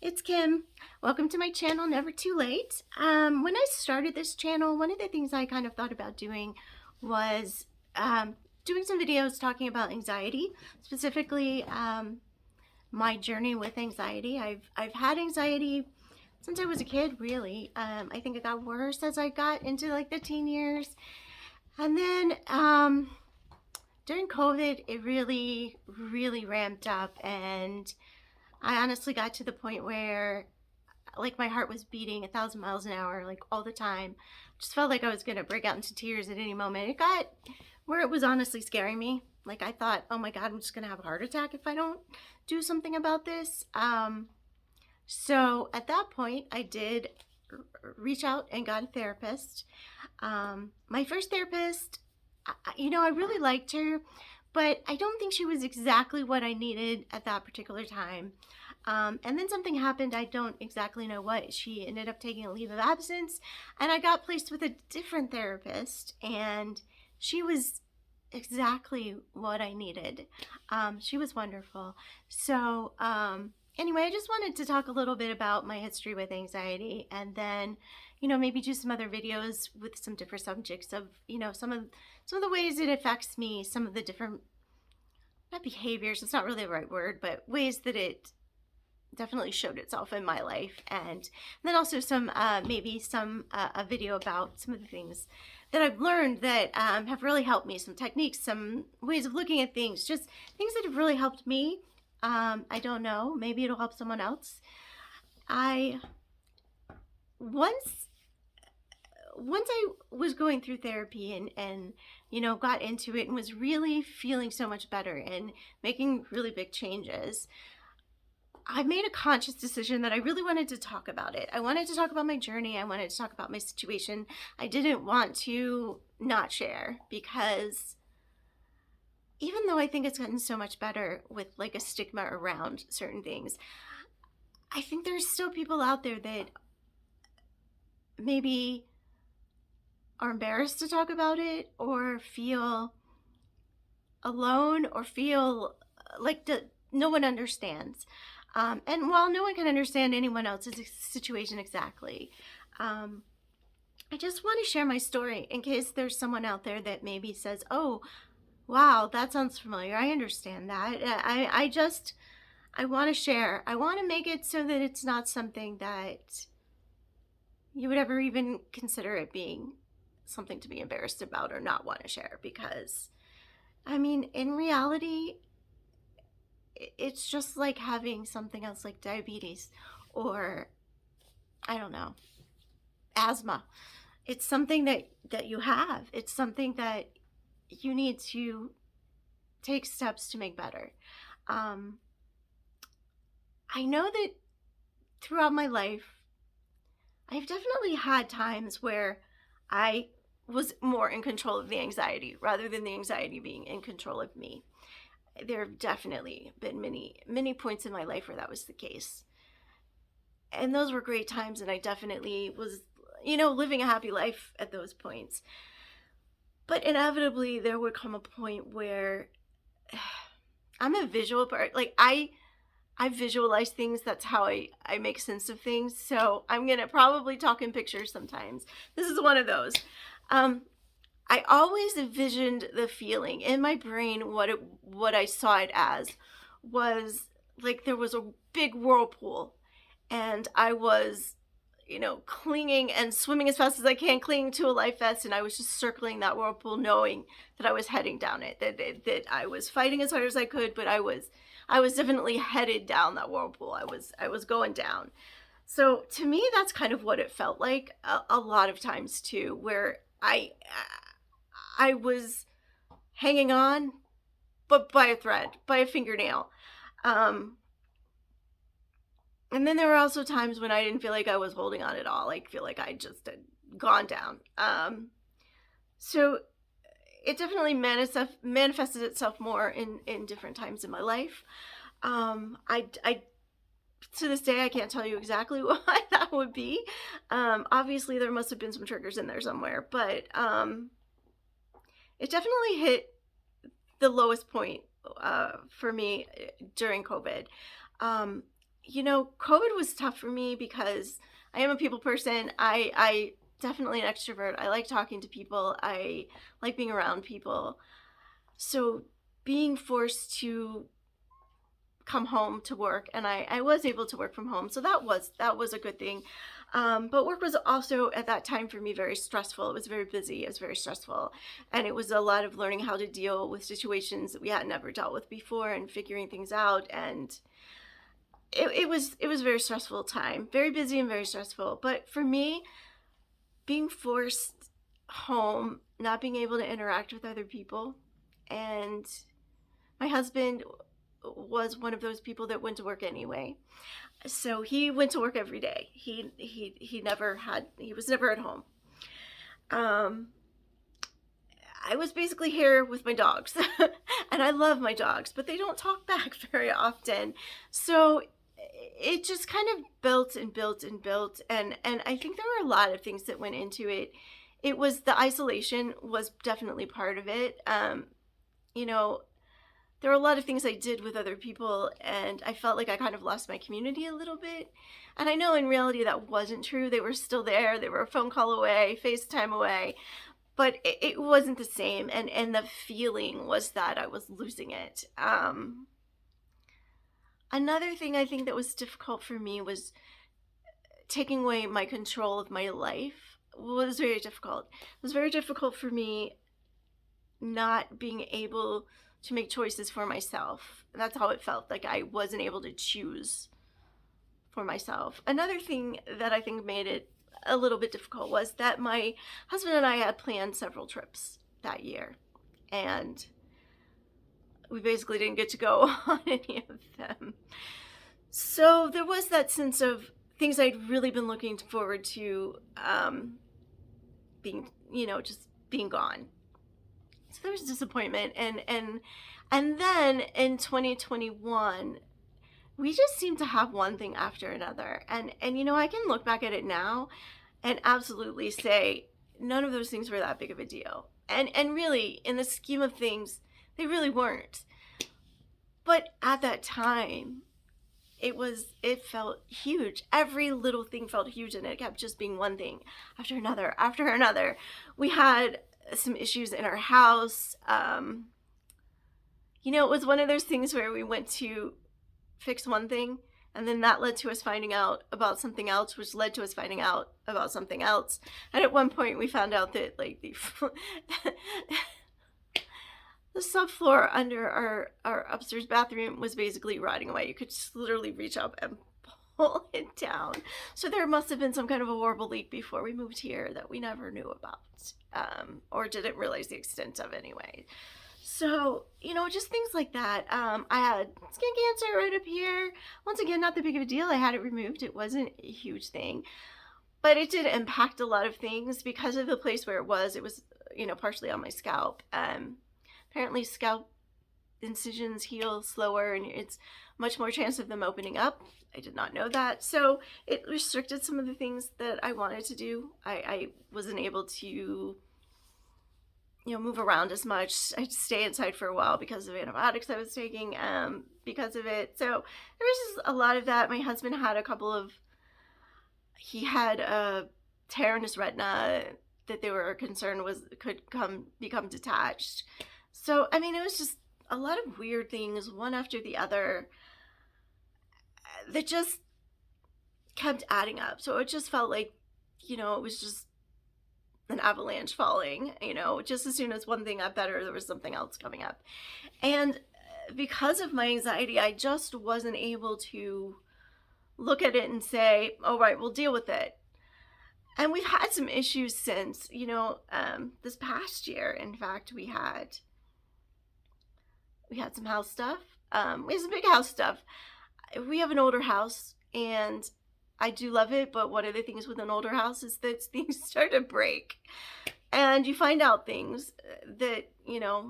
It's Kim. Welcome to my channel, Never Too Late. When I started this channel, one of the things I kind of thought about doing was doing some videos talking about anxiety, specifically my journey with anxiety. I've had anxiety since I was a kid, really. I think it got worse as I got into like the teen years. And then during COVID, it really ramped up, and I honestly got to the point where like my heart was beating 1,000 miles an hour like all the time. Just felt like I was gonna break out into tears at any moment. It got where it was honestly scaring me. Like I thought, oh my god, I'm just gonna have a heart attack if I don't do something about this. So at that point, I did reach out and got a therapist. My first therapist, I really liked her, but I don't think she was exactly what I needed at that particular time. And then something happened. I don't exactly know what. She ended up taking a leave of absence, and I got placed with a different therapist, and she was exactly what I needed. She was wonderful. So, anyway, I just wanted to talk a little bit about my history with anxiety, and then, maybe do some other videos with some different subjects of, some of the ways it affects me, some of the different, not behaviors, it's not really the right word, but ways that it definitely showed itself in my life, and then also some maybe some a video about some of the things that I've learned that have really helped me, some techniques, some ways of looking at things, just things that have really helped me. I don't know, maybe it'll help someone else. I once I was going through therapy and got into it and was really feeling so much better and making really big changes, I made a conscious decision that I really wanted to talk about it. I wanted to talk about my journey. I wanted to talk about my situation. I didn't want to not share, because even though I think it's gotten so much better with like a stigma around certain things, I think there's still people out there that maybe are embarrassed to talk about it, or feel alone, or feel like no one understands. And while no one can understand anyone else's situation exactly, I just want to share my story in case there's someone out there that maybe says, oh, wow, that sounds familiar. I understand that. I want to share. I want to make it so that it's not something that you would ever even consider it being something to be embarrassed about or not want to share, because, I mean, in reality, it's just like having something else like diabetes, or I don't know, asthma. It's something that you have. It's something that you need to take steps to make better. I know that throughout my life, I've definitely had times where I was more in control of the anxiety rather than the anxiety being in control of me. There have definitely been many points in my life where that was the case, and those were great times, and I definitely was living a happy life at those points. But inevitably there would come a point where I'm a visual part. Like I visualize things. That's how I make sense of things. So I'm gonna probably talk in pictures sometimes. This is one of those. I always envisioned the feeling in my brain. What I saw it as was like there was a big whirlpool, and I was, clinging and swimming as fast as I can, clinging to a life vest, and I was just circling that whirlpool, knowing that I was heading down it. That I was fighting as hard as I could, but I was definitely headed down that whirlpool. I was going down. So to me, that's kind of what it felt like a lot of times too, where I was hanging on, but by a thread, by a fingernail. And then there were also times when I didn't feel like I was holding on at all. I feel like I just had gone down. So it definitely manifested itself more in different times in my life. I to this day, I can't tell you exactly why that would be. Obviously, there must have been some triggers in there somewhere, but it definitely hit the lowest point for me during COVID. COVID was tough for me because I am a people person. I definitely an extrovert. I like talking to people. I like being around people. So being forced to come home to work, and I was able to work from home, so that was a good thing. But work was also at that time for me very stressful. It was very busy. It was very stressful, and it was a lot of learning how to deal with situations that we had never dealt with before and figuring things out. And it was a very stressful time, very busy and very stressful. But for me, being forced home, not being able to interact with other people, and my husband was one of those people that went to work anyway. So he went to work every day. He was never at home. Um, I was basically here with my dogs, and I love my dogs, but they don't talk back very often. So it just kind of built and built and built, and I think there were a lot of things that went into it. It was the isolation was definitely part of it. You know, there were a lot of things I did with other people, and I felt like I kind of lost my community a little bit. And I know in reality that wasn't true. They were still there. They were a phone call away, FaceTime away, but it wasn't the same. And the feeling was that I was losing it. Another thing I think that was difficult for me was taking away my control of my life was very difficult. It was very difficult for me not being able to make choices for myself. That's how it felt, like I wasn't able to choose for myself. Another thing that I think made it a little bit difficult was that my husband and I had planned several trips that year, and we basically didn't get to go on any of them. So there was that sense of things I'd really been looking forward to being, just being gone. So there was disappointment, and then in 2021, we just seemed to have one thing after another. And I can look back at it now and absolutely say none of those things were that big of a deal. And really, in the scheme of things, they really weren't. But at that time, it felt huge. Every little thing felt huge, and it kept just being one thing after another after another. We had some issues in our house. It was one of those things where we went to fix one thing, and then that led to us finding out about something else, which led to us finding out about something else. And at one point we found out that like the subfloor under our upstairs bathroom was basically rotting away. You could just literally reach up and pull it down. So there must have been some kind of a horrible leak before we moved here that we never knew about, or didn't realize the extent of anyway. So, just things like that. I had skin cancer right up here. Once again, not that big of a deal. I had it removed. It wasn't a huge thing, but it did impact a lot of things because of the place where it was. It was, partially on my scalp. Apparently scalp incisions heal slower, and it's much more chance of them opening up. I did not know that. So it restricted some of the things that I wanted to do. I wasn't able to move around as much. I had to stay inside for a while because of antibiotics I was taking, because of it. So there was just a lot of that. My husband had he had a tear in his retina that they were concerned could become detached. So, it was just a lot of weird things, one after the other, that just kept adding up. So it just felt like, it was just an avalanche falling, just as soon as one thing got better, there was something else coming up. And because of my anxiety, I just wasn't able to look at it and say, all right, we'll deal with it. And we've had some issues since, this past year. In fact, we had some house stuff. We had some big house stuff. We have an older house, and I do love it, but one of the things with an older house is that things start to break, and you find out things that, you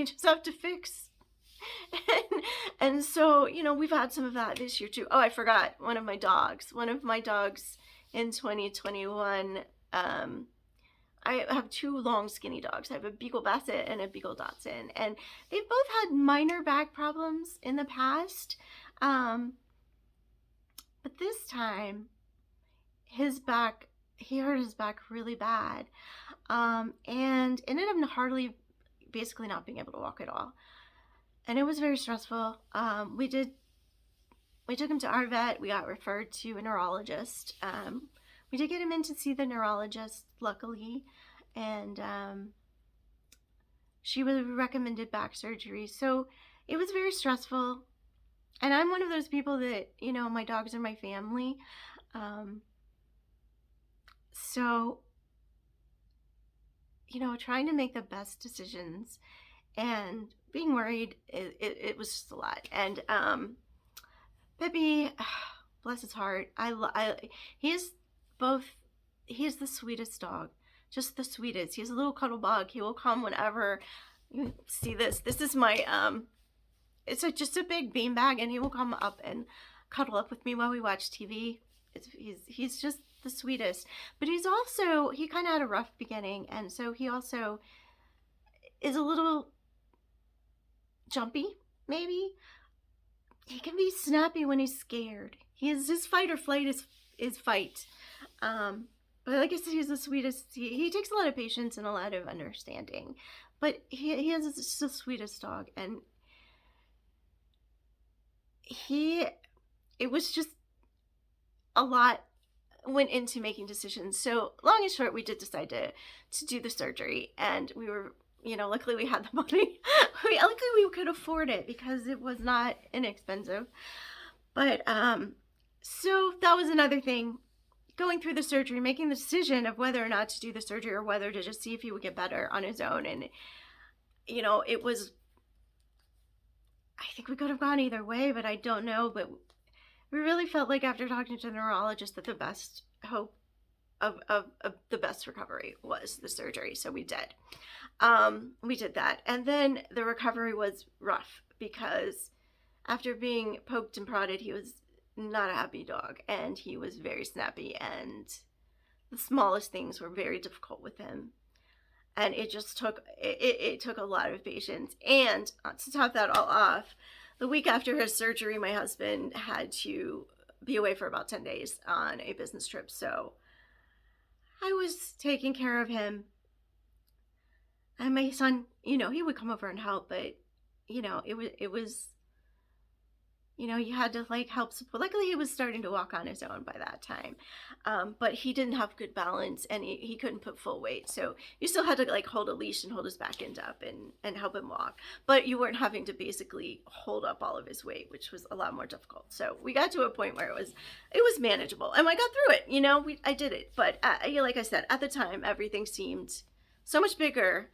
just have to fix. And so, we've had some of that this year too. Oh, I forgot, one of my dogs in 2021, I have two long skinny dogs. I have a Beagle Basset and a Beagle Dachshund, and they've both had minor back problems in the past. Um, but this time, his back, he hurt his back really bad, and ended up basically not being able to walk at all. And it was very stressful. We took him to our vet. We got referred to a neurologist. We did get him in to see the neurologist, luckily, and she recommended back surgery. So it was very stressful. And I'm one of those people that, my dogs are my family. So, trying to make the best decisions and being worried, it was just a lot. And Pippi, bless his heart, he is the sweetest dog, just the sweetest. He's a little cuddle bug. He will come whenever. You see this. This is my it's just a big beanbag, and he will come up and cuddle up with me while we watch TV. He's just the sweetest. But he kind of had a rough beginning, and so he also is a little jumpy, maybe. He can be snappy when he's scared. His fight or flight is fight. But like I said, he's the sweetest. He takes a lot of patience and a lot of understanding. But he is just the sweetest dog, and it was just a lot went into making decisions. So long and short, we did decide to do the surgery, and we were, luckily we had the money. Luckily we could afford it because it was not inexpensive. But so that was another thing, going through the surgery, making the decision of whether or not to do the surgery or whether to just see if he would get better on his own. And it was, I think we could have gone either way, but I don't know. But we really felt like, after talking to the neurologist, that the best hope of the best recovery was the surgery. So we did. We did that. And then the recovery was rough because after being poked and prodded, he was not a happy dog, and he was very snappy, and the smallest things were very difficult with him. And it just took a lot of patience. And to top that all off, the week after his surgery, my husband had to be away for about 10 days on a business trip. So I was taking care of him. And my son, he would come over and help, but, it was, you had to help support. Luckily, he was starting to walk on his own by that time. But he didn't have good balance, and he couldn't put full weight. So you still had to hold a leash and hold his back end up and help him walk. But you weren't having to basically hold up all of his weight, which was a lot more difficult. So we got to a point where it was manageable, and I got through it. I did it. But like I said, at the time, everything seemed so much bigger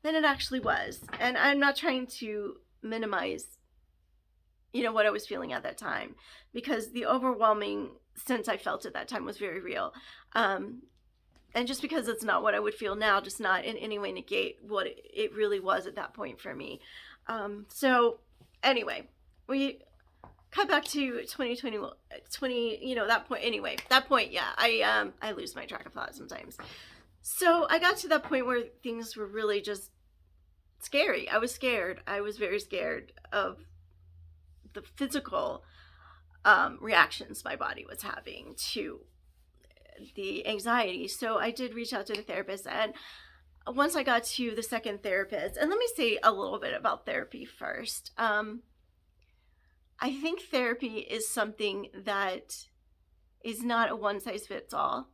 than it actually was. And I'm not trying to minimize what I was feeling at that time, because the overwhelming sense I felt at that time was very real. And just because it's not what I would feel now, does not in any way negate what it really was at that point for me. So anyway, we cut back to 2020, that point. Anyway, that point, yeah, I lose my track of thought sometimes. So I got to that point where things were really just scary. I was scared. I was very scared of the physical reactions my body was having to the anxiety. So I did reach out to the therapist, and once I got to the second therapist, and let me say a little bit about therapy first. I think therapy is something that is not a one-size-fits-all.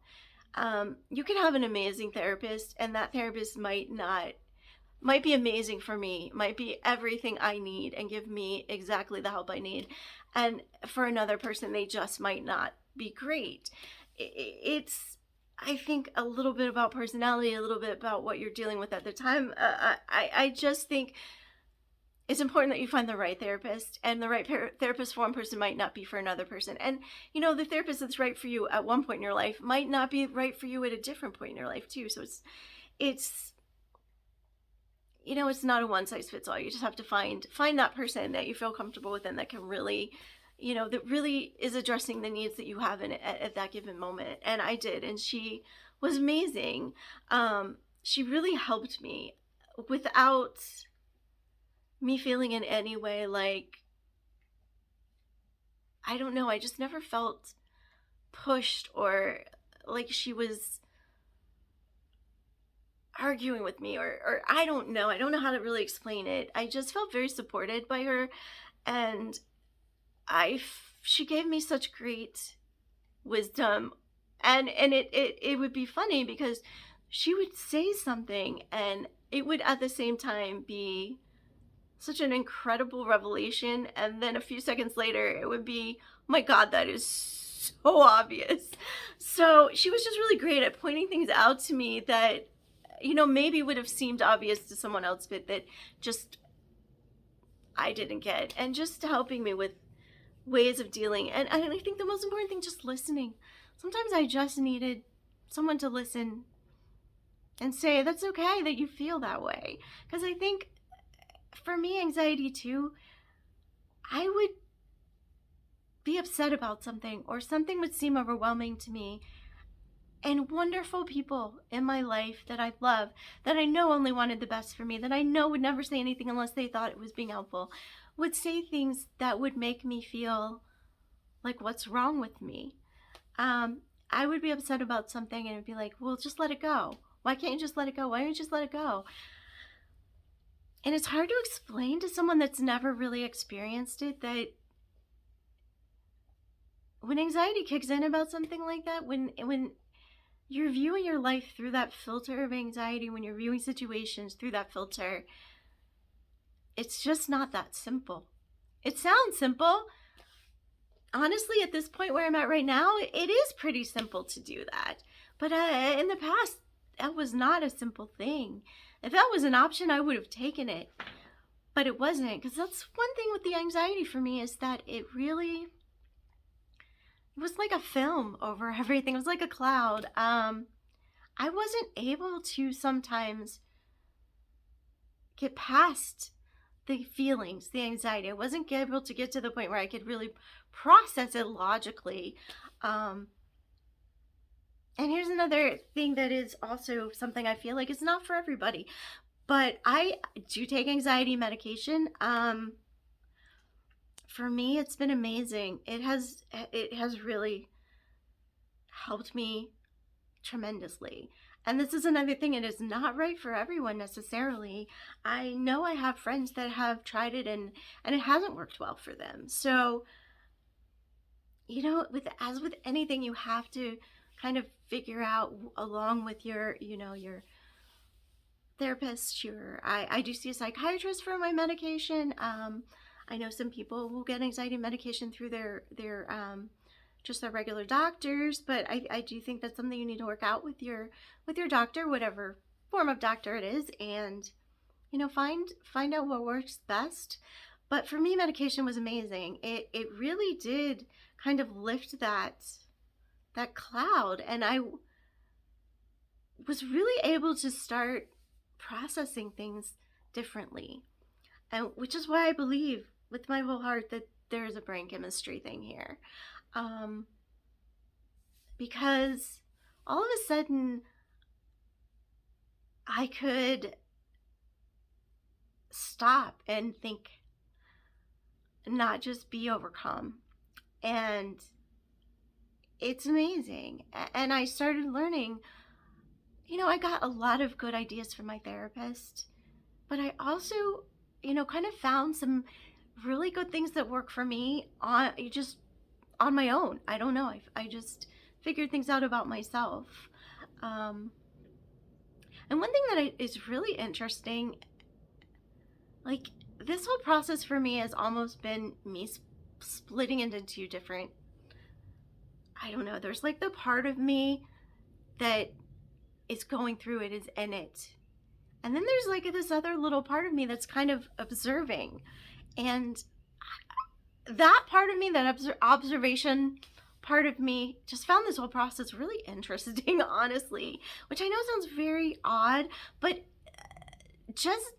You can have an amazing therapist, and that therapist might be amazing for me, might be everything I need and give me exactly the help I need. And for another person, they just might not be great. It's, I think, a little bit about personality, a little bit about what you're dealing with at the time. I just think it's important that you find the right therapist, and the right therapist for one person might not be for another person. And, the therapist that's right for you at one point in your life might not be right for you at a different point in your life too. So it's not a one-size-fits-all. You just have to find that person that you feel comfortable with, and that can really, that really is addressing the needs that you have at that given moment. And I did, and she was amazing. She really helped me without me feeling in any way like I don't know, I just never felt pushed or like she was arguing with me, or I don't know. I don't know how to really explain it. I just felt very supported by her, and she gave me such great wisdom, and it would be funny because she would say something and it would at the same time be such an incredible revelation, and then a few seconds later it would be, oh my god, that is so obvious. So she was just really great at pointing things out to me that, maybe would have seemed obvious to someone else, but that just I didn't get, and just helping me with ways of dealing. And I think the most important thing, just listening. Sometimes I just needed someone to listen and say, that's okay that you feel that way. Because I think for me, anxiety too, I would be upset about something, or something would seem overwhelming to me. And wonderful people in my life that I love, that I know only wanted the best for me, that I know would never say anything unless they thought it was being helpful, would say things that would make me feel like, what's wrong with me? I would be upset about something and it'd be like, well, just let it go. Why can't you just let it go? Why don't you just let it go? And it's hard to explain to someone that's never really experienced it, that when anxiety kicks in about something like that, when you're viewing your life through that filter of anxiety, when you're viewing situations through that filter, it's just not that simple. It sounds simple. Honestly, at this point where I'm at right now, it is pretty simple to do that. But in the past, that was not a simple thing. If that was an option, I would have taken it. But it wasn't, because that's one thing with the anxiety for me, is that it was like a film over everything. It was like a cloud. I wasn't able to sometimes get past the feelings, the anxiety. I wasn't able to get to the point where I could really process it logically. And here's another thing that is also something I feel like is not for everybody, but I do take anxiety medication. For me, it's been amazing. It has really helped me tremendously. And this is another thing, it is not right for everyone necessarily. I know I have friends that have tried it and it hasn't worked well for them. So, as with anything, you have to kind of figure out, along with your therapist, I do see a psychiatrist for my medication. I know some people will get anxiety medication through their just their regular doctors, but I do think that's something you need to work out with your doctor, whatever form of doctor it is, and find out what works best. But for me, medication was amazing. It really did kind of lift that cloud, and I was really able to start processing things differently, and which is why I believe with my whole heart that there is a brain chemistry thing here. Because all of a sudden I could stop and think, not just be overcome. And it's amazing. And I started learning, I got a lot of good ideas from my therapist, but I also, kind of found some really good things that work for me on my own. I don't know. I just figured things out about myself. And one thing that is really interesting, like, this whole process for me has almost been me splitting into two different, I don't know, there's like the part of me that is going through it, is in it. And then there's like this other little part of me that's kind of observing. And that part of me, that observation part of me, just found this whole process really interesting, honestly, which I know sounds very odd, but just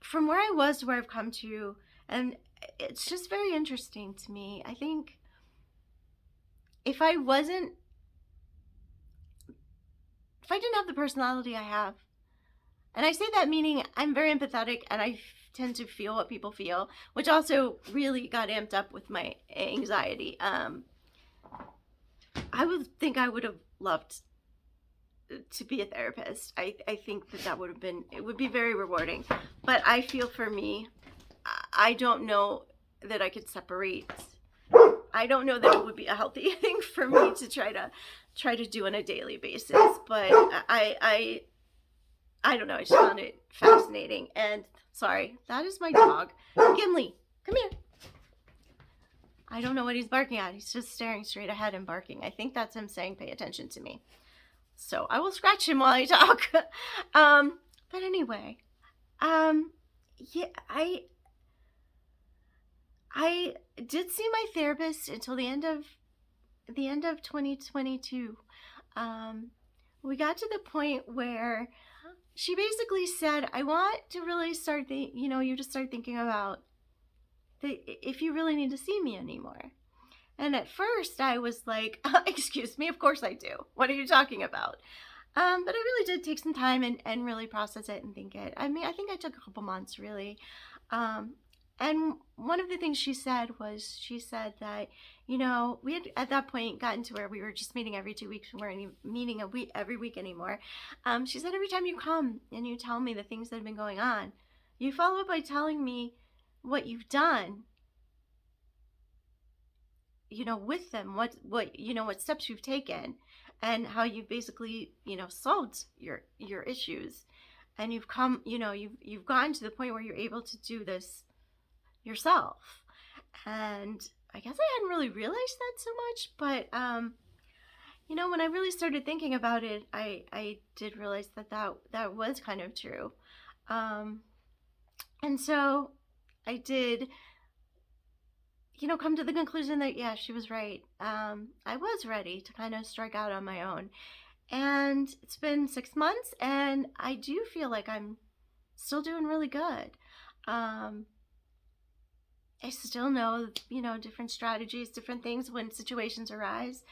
from where I was to where I've come to, and it's just very interesting to me. I think if I didn't have the personality I have, and I say that meaning I'm very empathetic, and I tend to feel what people feel, which also really got amped up with my anxiety. I would think I would have loved to be a therapist. I think that would have been, it would be very rewarding. But I feel for me, I don't know that I could separate. I don't know that it would be a healthy thing for me to try to do on a daily basis. But I don't know. I just found it fascinating. And sorry, that is my dog, Gimli. Come here. I don't know what he's barking at. He's just staring straight ahead and barking. I think that's him saying, "Pay attention to me." So I will scratch him while I talk. But anyway, yeah, I did see my therapist until the end of 2022. We got to the point where she basically said, "I want to really start you to start thinking about if you really need to see me anymore." And at first I was like, "Excuse me, of course I do. What are you talking about?" But I really did take some time and really process it and think it. I mean, I think I took a couple months really. And one of the things she said that, we had at that point gotten to where we were just meeting every 2 weeks. We weren't meeting every week anymore. She said, every time you come and you tell me the things that have been going on, you follow up by telling me what you've done, with them, what steps you've taken, and how you've basically, solved your issues. And you've come, you've gotten to the point where you're able to do this yourself. And I guess I hadn't really realized that so much, but when I really started thinking about it, I did realize that was kind of true. And so I did, come to the conclusion that, yeah, she was right. I was ready to kind of strike out on my own. And it's been 6 months, and I do feel like I'm still doing really good. I still know, different strategies, different things when situations arise.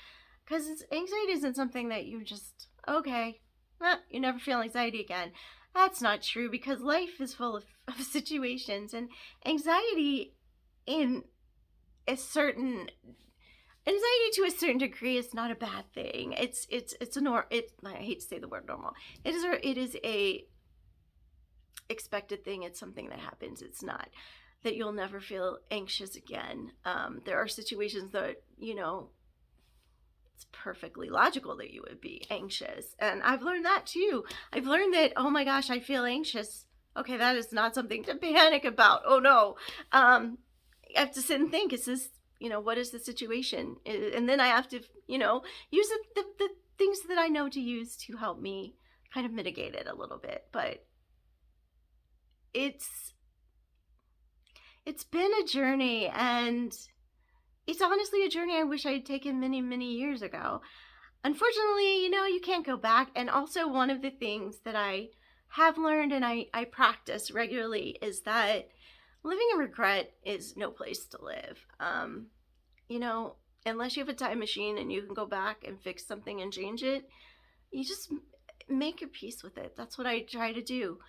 Because anxiety isn't something that you just, okay, you never feel anxiety again. That's not true, because life is full of situations, and anxiety to a certain degree is not a bad thing. I hate to say the word normal. It is a expected thing. It's something that happens. It's not that you'll never feel anxious again. There are situations that, it's perfectly logical that you would be anxious. And I've learned that too. I've learned that, oh my gosh, I feel anxious. Okay, that is not something to panic about. Oh no. I have to sit and think, is this, what is the situation? And then I have to, use the things that I know to use to help me kind of mitigate it a little bit. But it's been a journey, and it's honestly a journey I wish I had taken many, many years ago. Unfortunately, you can't go back. And also, one of the things that I have learned and I practice regularly is that living in regret is no place to live. Unless you have a time machine and you can go back and fix something and change it, you just make your peace with it. That's what I try to do.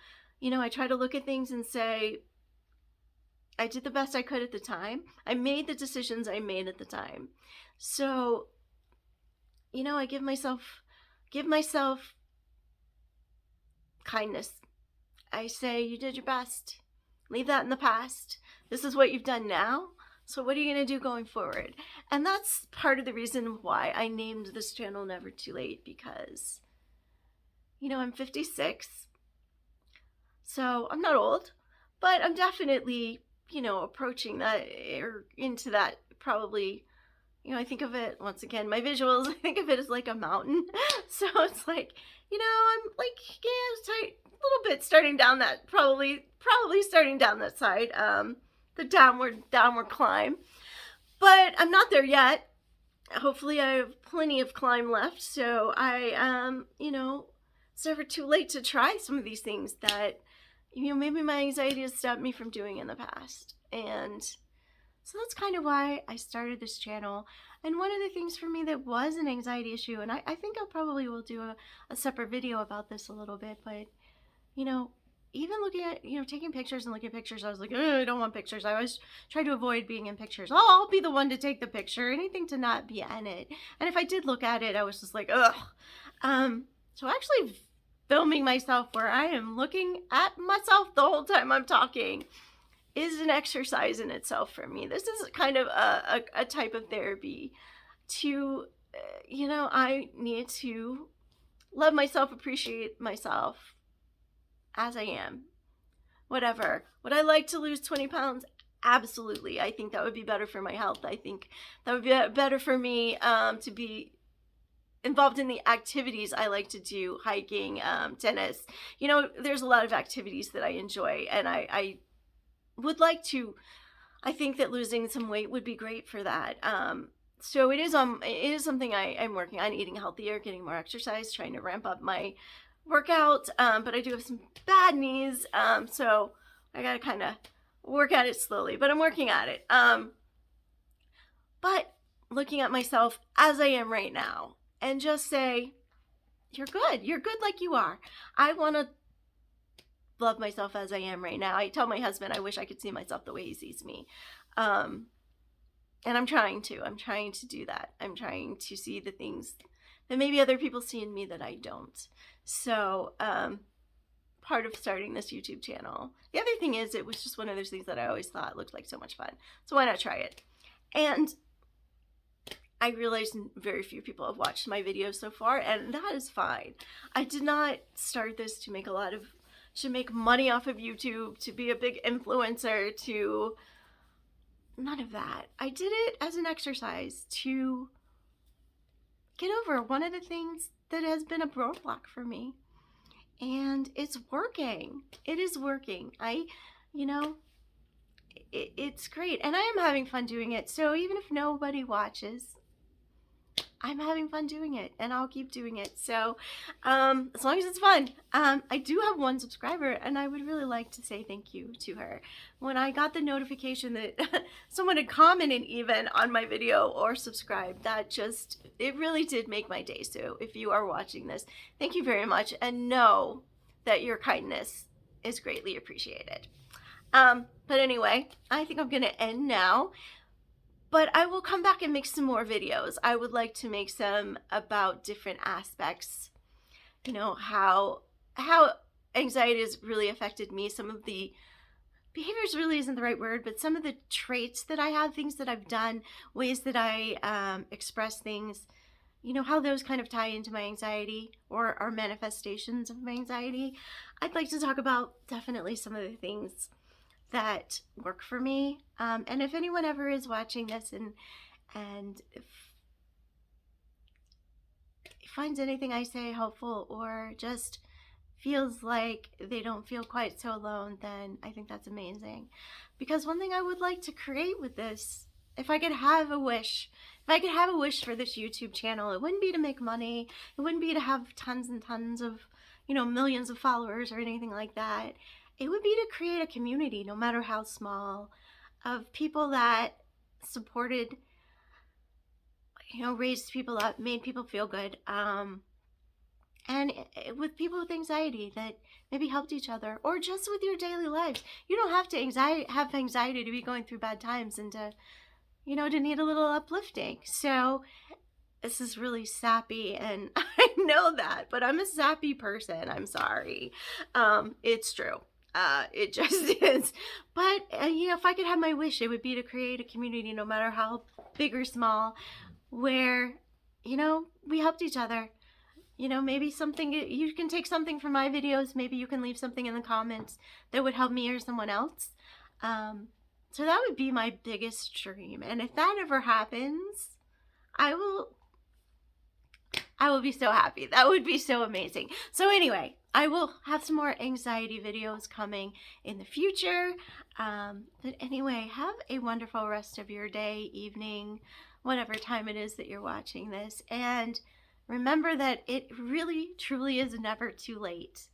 I try to look at things and say, I did the best I could at the time. I made the decisions I made at the time. So, I give myself kindness. I say, you did your best. Leave that in the past. This is what you've done now. So what are you going to do going forward? And that's part of the reason why I named this channel Never Too Late, because, I'm 56. So I'm not old, but I'm definitely, approaching that or into that probably. I think of it, once again, my visuals, I think of it as like a mountain. So it's like, I'm like, yeah, a little bit starting down that, probably starting down that side, the downward climb. But I'm not there yet. Hopefully I have plenty of climb left. So it's never too late to try some of these things that, maybe my anxiety has stopped me from doing in the past. And so that's kind of why I started this channel. And one of the things for me that was an anxiety issue, and I think I probably will do a separate video about this a little bit, but, even looking at, taking pictures and looking at pictures, I was like, I don't want pictures. I always try to avoid being in pictures. I'll be the one to take the picture, anything to not be in it. And if I did look at it, I was just like, ugh. So actually filming myself where I am looking at myself the whole time I'm talking is an exercise in itself for me. This is kind of a type of therapy to, I need to love myself, appreciate myself as I am. Whatever. Would I like to lose 20 pounds? Absolutely. I think that would be better for my health. I think that would be better for me to be involved in the activities I like to do, hiking, tennis. There's a lot of activities that I enjoy, and I would like to, I think that losing some weight would be great for that. So it is something I'm working on, eating healthier, getting more exercise, trying to ramp up my workout, but I do have some bad knees, so I gotta kind of work at it slowly, but I'm working at it. But looking at myself as I am right now and just say, you're good like you are. I want to love myself as I am right now. I tell my husband I wish I could see myself the way he sees me, and I'm trying to do that. I'm trying to see the things that maybe other people see in me that I don't. So part of starting this YouTube channel, the other thing is, it was just one of those things that I always thought looked like so much fun, so why not try it? And I realized very few people have watched my videos so far, and that is fine. I did not start this to make make money off of YouTube, to be a big influencer, to none of that. I did it as an exercise to get over one of the things that has been a roadblock for me. And it's working. It is working. It's great. And I am having fun doing it. So even if nobody watches, I'm having fun doing it, and I'll keep doing it. So as long as it's fun. I do have one subscriber, and I would really like to say thank you to her. When I got the notification that someone had commented even on my video or subscribed, it really did make my day. So if you are watching this, thank you very much, and know that your kindness is greatly appreciated. But anyway, I think I'm going to end now. But I will come back and make some more videos. I would like to make some about different aspects, how anxiety has really affected me. Some of the behaviors really isn't the right word, but some of the traits that I have, things that I've done, ways that I express things, how those kind of tie into my anxiety or are manifestations of my anxiety. I'd like to talk about definitely some of the things that work for me, and if anyone ever is watching this and if finds anything I say helpful, or just feels like they don't feel quite so alone, then I think that's amazing. Because one thing I would like to create with this, if I could have a wish for this YouTube channel, it wouldn't be to make money, it wouldn't be to have tons and tons of, millions of followers or anything like that. It would be to create a community, no matter how small, of people that supported, raised people up, made people feel good, and with people with anxiety that maybe helped each other, or just with your daily lives. You don't have to have anxiety to be going through bad times and to need a little uplifting. So this is really sappy, and I know that, but I'm a sappy person. I'm sorry. It's true. It just is. But if I could have my wish, it would be to create a community, no matter how big or small, where we helped each other. Maybe you can take something from my videos, maybe you can leave something in the comments that would help me or someone else. So that would be my biggest dream, and if that ever happens, I will be so happy. That would be so amazing. So anyway, I will have some more anxiety videos coming in the future. But anyway, have a wonderful rest of your day, evening, whatever time it is that you're watching this. And remember that it really, truly is never too late.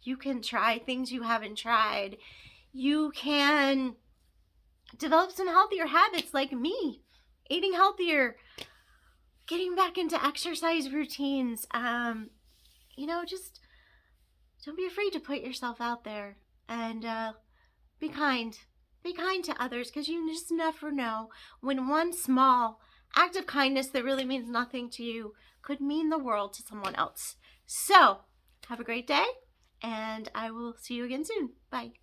You can try things you haven't tried. You can develop some healthier habits like me, eating healthier, getting back into exercise routines, just don't be afraid to put yourself out there and be kind. Be kind to others, because you just never know when one small act of kindness that really means nothing to you could mean the world to someone else. So, have a great day, and I will see you again soon. Bye.